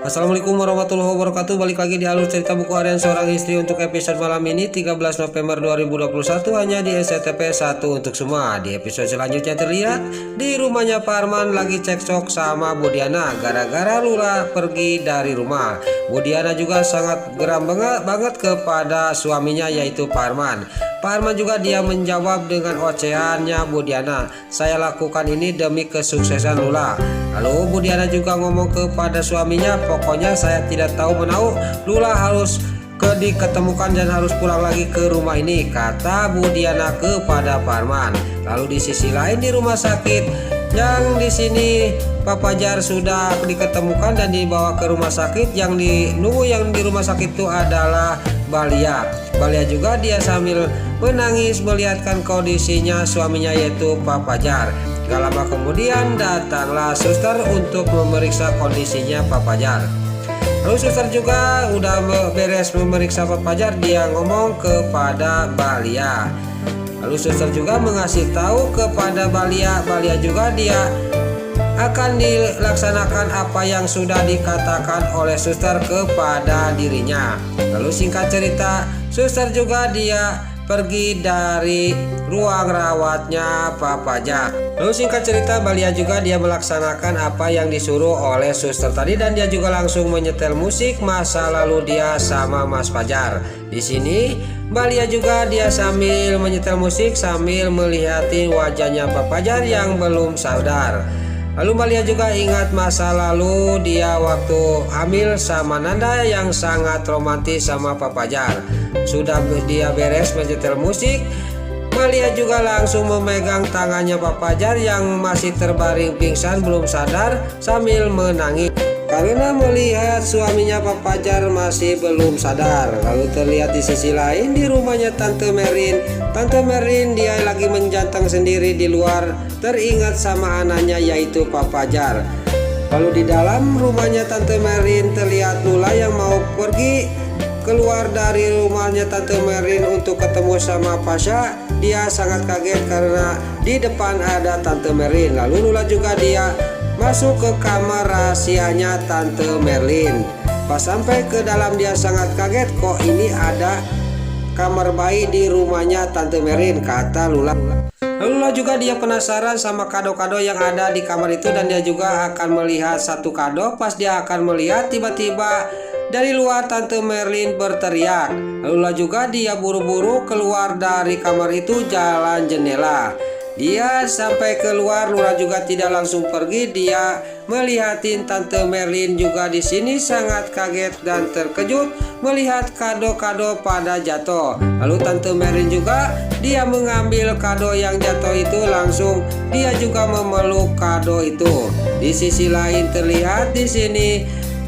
Assalamualaikum warahmatullahi wabarakatuh. Balik lagi di alur cerita buku harian seorang istri untuk episode malam ini 13 November 2021 hanya di SCTP 1 untuk semua. Di episode selanjutnya terlihat di rumahnya Pak Arman lagi cekcok sama Bu Diana gara-gara Lula pergi dari rumah. Bu Diana juga sangat geram banget kepada suaminya yaitu Pak Arman. Pak Arman juga dia menjawab dengan ocehannya Bu Diana, "Saya lakukan ini demi kesuksesan Lula." Lalu Bu Diana juga ngomong kepada suaminya, "Pokoknya saya tidak tahu menahu, Lula harus diketemukan dan harus pulang lagi ke rumah ini," kata Bu Diana kepada Pak Arman. Lalu di sisi lain di rumah sakit, yang di sini Pak Fajar sudah diketemukan dan dibawa ke rumah sakit. Yang di rumah sakit itu adalah Balia. Balia juga dia sambil menangis melihatkan kondisinya suaminya yaitu Pak Fajar. Gak lama kemudian datanglah suster untuk memeriksa kondisinya Pak Fajar. Lalu suster juga udah beres memeriksa Pak Fajar, dia ngomong kepada Balia. Lalu suster juga mengasih tahu kepada Balia. Balia juga dia akan dilaksanakan apa yang sudah dikatakan oleh suster kepada dirinya. Lalu singkat cerita, suster juga dia pergi dari ruang rawatnya Pak Fajar. Lalu singkat cerita, Balia juga dia melaksanakan apa yang disuruh oleh suster tadi dan dia juga langsung menyetel musik masa lalu dia sama Mas Fajar. Di sini Balia juga dia sambil menyetel musik sambil melihatin wajahnya Pak Fajar yang belum sadar. Lalu Balia juga ingat masa lalu dia waktu hamil sama Nanda yang sangat romantis sama Pak Fajar. Sudah dia beres menyetel musik, Balia juga langsung memegang tangannya Pak Fajar yang masih terbaring pingsan belum sadar sambil menangis karena melihat suaminya Pak Fajar masih belum sadar. Lalu terlihat di sisi lain di rumahnya Tante Merin. Tante Merin dia lagi menjantang sendiri di luar, teringat sama anaknya yaitu Pak Fajar. Lalu di dalam rumahnya Tante Merin terlihat Lula yang mau pergi keluar dari rumahnya Tante Merin untuk ketemu sama Pasha. Dia sangat kaget karena di depan ada Tante Merin. Lalu Lula juga dia masuk ke kamar rahasianya Tante Merlin. Pas sampai ke dalam dia sangat kaget, kok ini ada kamar bayi di rumahnya Tante Merlin, kata Lula. Lula juga dia penasaran sama kado-kado yang ada di kamar itu dan dia juga akan melihat satu kado. Pas dia akan melihat tiba-tiba dari luar Tante Merlin berteriak. Lula juga dia buru-buru keluar dari kamar itu jalan jendela. Dia sampai keluar, Lula juga tidak langsung pergi. Dia melihatin Tante Merlin juga di sini sangat kaget dan terkejut melihat kado-kado pada jatuh. Lalu Tante Merlin juga dia mengambil kado yang jatuh itu, langsung dia juga memeluk kado itu. Di sisi lain terlihat di sini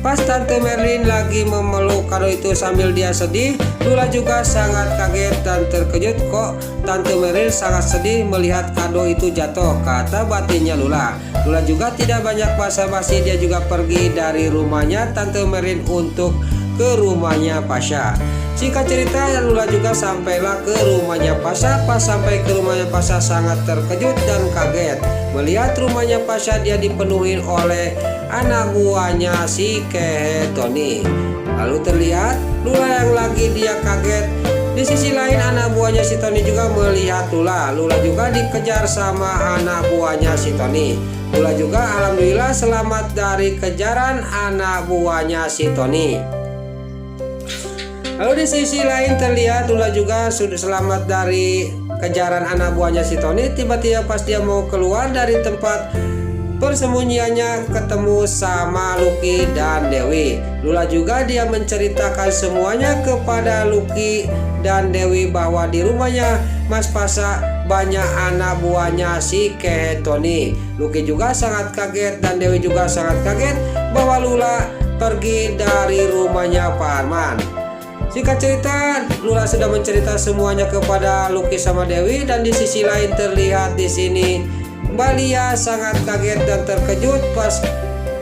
pas Tante Merlin lagi memeluk kado itu sambil dia sedih, Lula juga sangat kaget dan terkejut, kok Tante Merlin sangat sedih melihat kado itu jatuh, kata batinnya Lula. Lula juga tidak banyak basa-basi, dia juga pergi dari rumahnya Tante Merlin untuk ke rumahnya Pasha. Singkat cerita, Lula juga sampailah ke rumahnya Pasha. Pas sampai ke rumahnya Pasha sangat terkejut dan kaget melihat rumahnya Pasha dia dipenuhi oleh anak buahnya si Kehe Tony. Lalu terlihat Lula yang lagi dia kaget. Di sisi lain anak buahnya si Tony juga melihat Lula. Lula juga dikejar sama anak buahnya si Tony. Lula juga alhamdulillah selamat dari kejaran anak buahnya si Tony. Lalu di sisi lain terlihat Lula juga sudah selamat dari kejaran anak buahnya si Tony. Tiba-tiba pas dia mau keluar dari tempat persembunyiannya ketemu sama Lucky dan Dewi. Lula juga dia menceritakan semuanya kepada Lucky dan Dewi bahwa di rumahnya Mas Pasha banyak anak buahnya si Kehe Tony. Lucky juga sangat kaget dan Dewi juga sangat kaget bahwa Lula pergi dari rumahnya Pak Arman. Singkat cerita, Lula sudah mencerita semuanya kepada Lucky sama Dewi dan di sisi lain terlihat di sini Balia sangat kaget dan terkejut pas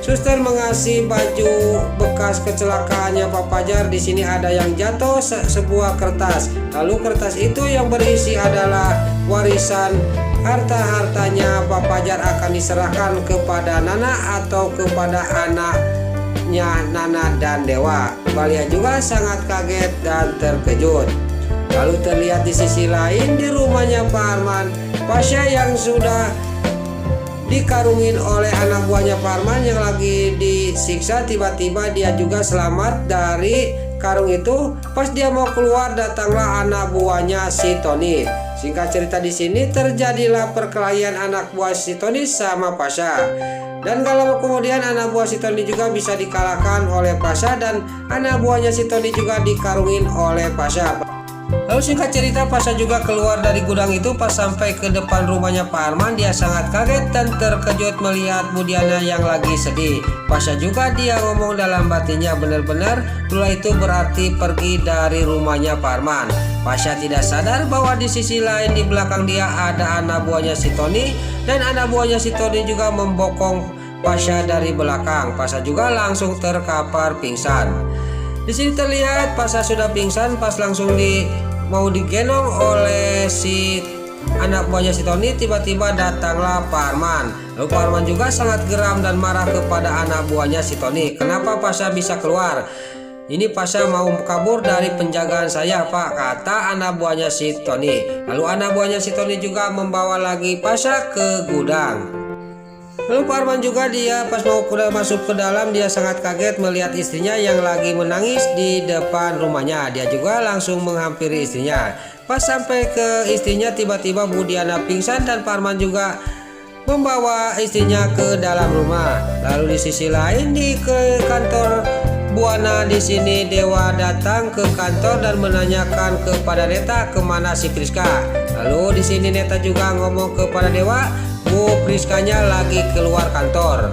suster mengasih baju bekas kecelakaannya Pak Fajar. Di sini ada yang jatuh sebuah kertas. Lalu kertas itu yang berisi adalah warisan harta-hartanya Pak Fajar akan diserahkan kepada Nana atau kepada anak rawatnya Nana dan Dewa. Balia juga sangat kaget dan terkejut. Lalu terlihat di sisi lain di rumahnya Pak Arman, Pasha yang sudah dikarungin oleh anak buahnya Pak Arman yang lagi disiksa, tiba-tiba dia juga selamat dari karung itu. Pas dia mau keluar, datanglah anak buahnya si Tony. Singkat cerita di sini terjadilah perkelahian anak buah si Tony sama Pasha. Dan kalau kemudian anak buah si Tony juga bisa dikalahkan oleh Pasha dan anak buahnya si Tony juga dikarungin oleh Pasha. Lalu singkat cerita Pasha juga keluar dari gudang itu. Pas sampai ke depan rumahnya Pak Arman, dia sangat kaget dan terkejut melihat Bu Diana yang lagi sedih. Pasha juga dia ngomong dalam batinnya, benar-benar Lula itu berarti pergi dari rumahnya Pak Arman. Pasha tidak sadar bahwa di sisi lain di belakang dia ada anak buahnya si Tony, dan anak buahnya si Tony juga membokong Pasha dari belakang. Pasha juga langsung terkapar pingsan. Di sini terlihat Pasha sudah pingsan pas langsung mau digendong oleh si anak buahnya si Tony. Tiba-tiba datanglah Pak Arman. Lalu Pak Arman juga sangat geram dan marah kepada anak buahnya si Tony. Kenapa Pasha bisa keluar? Ini Pasha mau kabur dari penjagaan saya, Pak, kata anak buahnya si Tony. Lalu anak buahnya si Tony juga membawa lagi Pasha ke gudang. Lalu Pak Arman juga dia pas mau masuk ke dalam, dia sangat kaget melihat istrinya yang lagi menangis di depan rumahnya. Dia juga langsung menghampiri istrinya. Pas sampai ke istrinya, tiba-tiba Bu Diana pingsan dan Pak Arman juga membawa istrinya ke dalam rumah. Lalu di sisi lain di kantor Buana di sini Dewa datang ke kantor dan menanyakan kepada Neta kemana si Priska. Lalu di sini Neta juga ngomong kepada Dewa, Bu Priskanya lagi keluar kantor.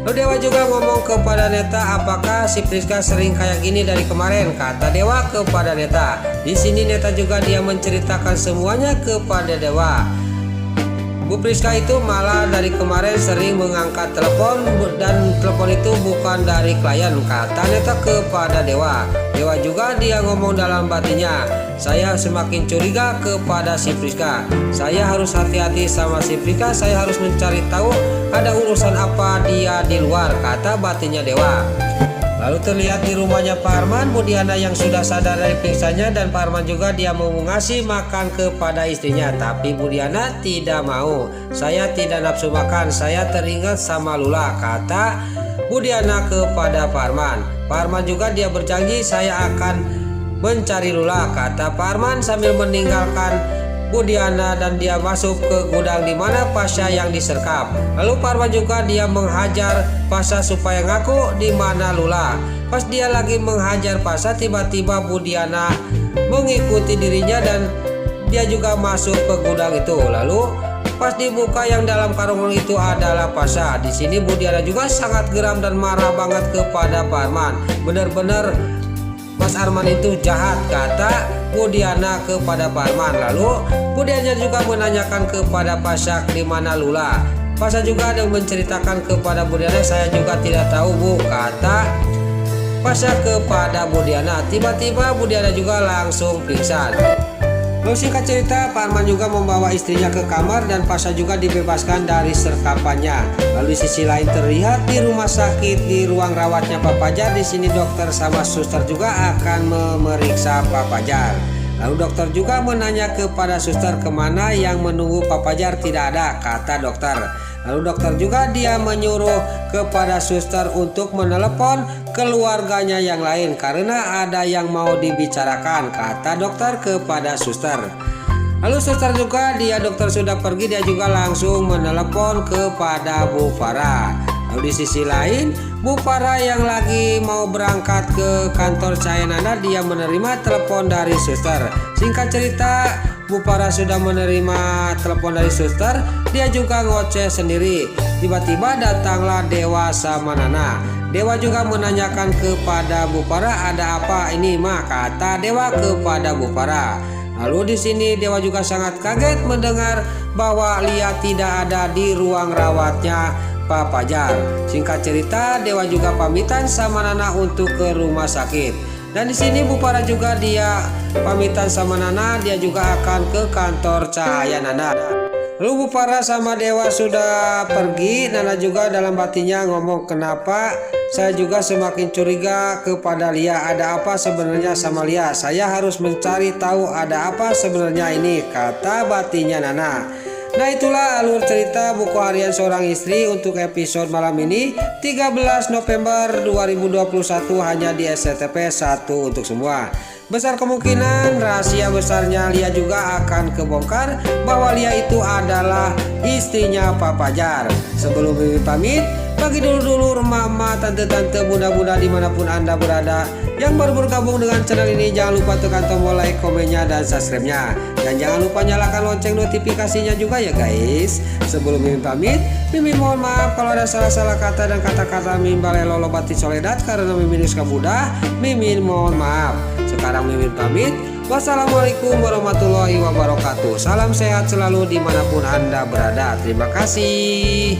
Lalu Dewa juga ngomong kepada Neta, apakah si Priska sering kayak gini dari kemarin? Kata Dewa kepada Neta. Di sini Neta juga dia menceritakan semuanya kepada Dewa. Bu Priska itu malah dari kemarin sering mengangkat telepon dan telepon itu bukan dari klien, kata Neta kepada Dewa. Dewa juga dia ngomong dalam batinnya, saya semakin curiga kepada si Priska. Saya harus hati-hati sama si Priska, saya harus mencari tahu ada urusan apa dia di luar, kata batinnya Dewa. Lalu terlihat di rumahnya Pak Arman, Bu Diana yang sudah sadar dari pingsannya dan Pak Arman juga dia mau ngasih makan kepada istrinya. Tapi Bu Diana tidak mau. Saya tidak nafsu makan, saya teringat sama Lula, kata Bu Diana kepada Pak Arman. Pak Arman juga dia berjanji saya akan mencari Lula, kata Pak Arman sambil meninggalkan Bu Diana dan dia masuk ke gudang di mana Pasha yang diserkap. Lalu Pak Arman juga dia menghajar Pasha supaya ngaku di mana Lula. Pas dia lagi menghajar Pasha, tiba-tiba Bu Diana mengikuti dirinya dan dia juga masuk ke gudang itu. Lalu pas dibuka yang dalam karung itu adalah Pasha. Di sini Bu Diana juga sangat geram dan marah banget kepada Pak Arman. Benar-benar Mas Arman itu jahat, kata Bu Diana kepada Pak Arman. Lalu Bu Diana juga menanyakan kepada Pasha di mana Lula. Pasha juga ada menceritakan kepada Bu Diana, saya juga tidak tahu Bu, kata Pasha kepada Bu Diana. Tiba-tiba Bu Diana juga langsung pingsan. Lalu singkat cerita, Pak Arman juga membawa istrinya ke kamar dan Pasha juga dibebaskan dari serkapannya. Lalu di sisi lain terlihat di rumah sakit di ruang rawatnya Pak Fajar. Di sini dokter sama suster juga akan memeriksa Pak Fajar. Lalu dokter juga menanya kepada suster kemana yang menunggu Pak Fajar. Tidak ada, kata dokter. Lalu dokter juga dia menyuruh kepada suster untuk menelepon keluarganya yang lain karena ada yang mau dibicarakan, kata dokter kepada suster. Lalu suster juga dia dokter sudah pergi, dia juga langsung menelepon kepada Bu Farah. Lalu di sisi lain Bu Farah yang lagi mau berangkat ke kantor Cayananda dia menerima telepon dari suster. Singkat cerita Bu Farah sudah menerima telepon dari suster, dia juga ngoceh sendiri. Tiba-tiba datanglah Dewa sama Nana. Dewa juga menanyakan kepada Bu Farah, ada apa ini mah, kata Dewa kepada Bu Farah. Lalu di sini Dewa juga sangat kaget mendengar bahwa Lia tidak ada di ruang rawatnya Pak Fajar. Singkat cerita Dewa juga pamitan sama Nana untuk ke rumah sakit. Dan di sini Bu Farah juga dia pamitan sama Nana, dia juga akan ke kantor Cahayananda. Lalu Bu Farah sama Dewa sudah pergi. Nana juga dalam batinnya ngomong, kenapa saya juga semakin curiga kepada Lia. Ada apa sebenarnya sama Lia? Saya harus mencari tahu ada apa sebenarnya ini, kata batinnya Nana. Nah, itulah alur cerita buku harian seorang istri untuk episode malam ini 13 November 2021 hanya di SCTP 1 untuk semua. Besar kemungkinan rahasia besarnya Lia juga akan kebongkar bahwa Lia itu adalah istrinya Pak Fajar. Sebelum Mimin pamit, bagi dulu mama, tante-tante, bunda-bunda dimanapun Anda berada yang baru bergabung dengan channel ini, jangan lupa tekan tombol like, komennya, dan subscribe-nya. Dan jangan lupa nyalakan lonceng notifikasinya juga ya guys. Sebelum Mimin pamit, Mimin mohon maaf kalau ada salah-salah kata dan kata-kata Mimin balelo batin soledat karena Mimin suka mudah. Mimin mohon maaf. Sekarang Mimin pamit. Wassalamualaikum warahmatullahi wabarakatuh. Salam sehat selalu dimanapun Anda berada. Terima kasih.